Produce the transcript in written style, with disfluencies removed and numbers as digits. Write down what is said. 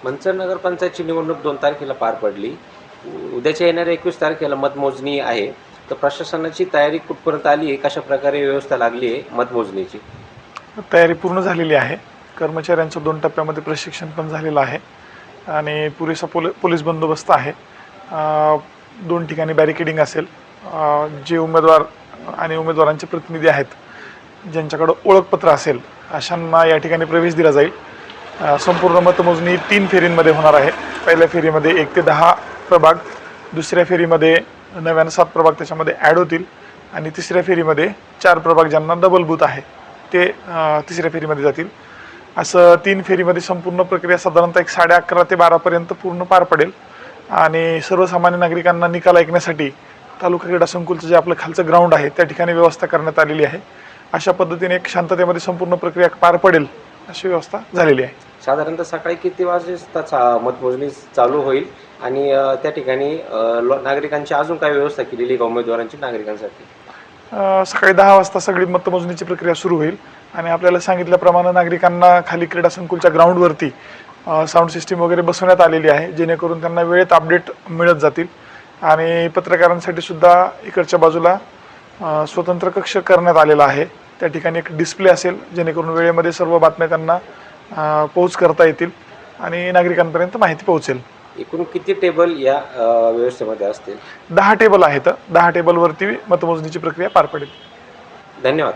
मंचर नगरपंचायतची निवडणूक 2 तारखेला पार पडली. उद्याच्या येणाऱ्या 21 तारखेला मतमोजणी आहे. तर प्रशासनाची तयारी कुठपर्यंत आली आहे? कशाप्रकारे व्यवस्था लागली आहे मतमोजणीची? तयारी पूर्ण झालेली आहे. कर्मचाऱ्यांचं 2 टप्प्यामध्ये प्रशिक्षण पण झालेलं आहे आणि पुरेसा पोलीस बंदोबस्त आहे. 2 ठिकाणी बॅरिकेडिंग असेल. जे उमेदवार आणि उमेदवारांचे प्रतिनिधी आहेत, ज्यांच्याकडं ओळखपत्र असेल, अशांना या ठिकाणी प्रवेश दिला जाईल. संपूर्ण मतमोजणी 3 फेरींमध्ये होणार आहे. पहिल्या फेरीमध्ये 1 ते 10 प्रभाग, दुसऱ्या फेरीमध्ये नव्यानं 7 प्रभाग त्याच्यामध्ये ॲड होतील आणि तिसऱ्या फेरीमध्ये 4 प्रभाग ज्यांना डबल बूथ आहे ते तिसऱ्या फेरीमध्ये जातील. असं 3 फेरीमध्ये संपूर्ण प्रक्रिया साधारणतः 11:30 ते 12पर्यंत पूर्ण पार पडेल आणि सर्वसामान्य नागरिकांना निकाल ऐकण्यासाठी तालुका क्रीडा संकुलचं जे आपलं खालचं ग्राउंड आहे त्या ठिकाणी व्यवस्था करण्यात आलेली आहे. अशा पद्धतीने एक शांततेमध्ये संपूर्ण प्रक्रिया पार पडेल अशी व्यवस्था झालेली आहे. साधारणतः सकाळी किती वाजता मतमोजणी चालू होईल आणि त्या ठिकाणी नागरिकांची अजून काय व्यवस्था केलेली आहे का उमेदवारांची नागरिकांसाठी? सकाळी 10 वाजता सगळी मतमोजणीची प्रक्रिया सुरू होईल आणि आपल्याला सांगितल्याप्रमाणे नागरिकांना खाली क्रीडा संकुलच्या ग्राउंडवरती साऊंड सिस्टीम वगैरे बसवण्यात आलेली आहे, जेणेकरून त्यांना वेळेत अपडेट मिळत जातील. आणि पत्रकारांसाठी सुद्धा इकडच्या बाजूला स्वतंत्र कक्ष करण्यात आलेला आहे. त्या ठिकाणी एक डिस्प्ले असेल, जेणेकरून वेळेमध्ये सर्व बातम्या त्यांना पोहोच करता येतील आणि नागरिकांपर्यंत माहिती पोहोचेल. एकूण किती टेबल या व्यवस्थेमध्ये असतील? 10 टेबल आहेत. 10 टेबलवरती मतमोजणीची प्रक्रिया पार पडेल. धन्यवाद.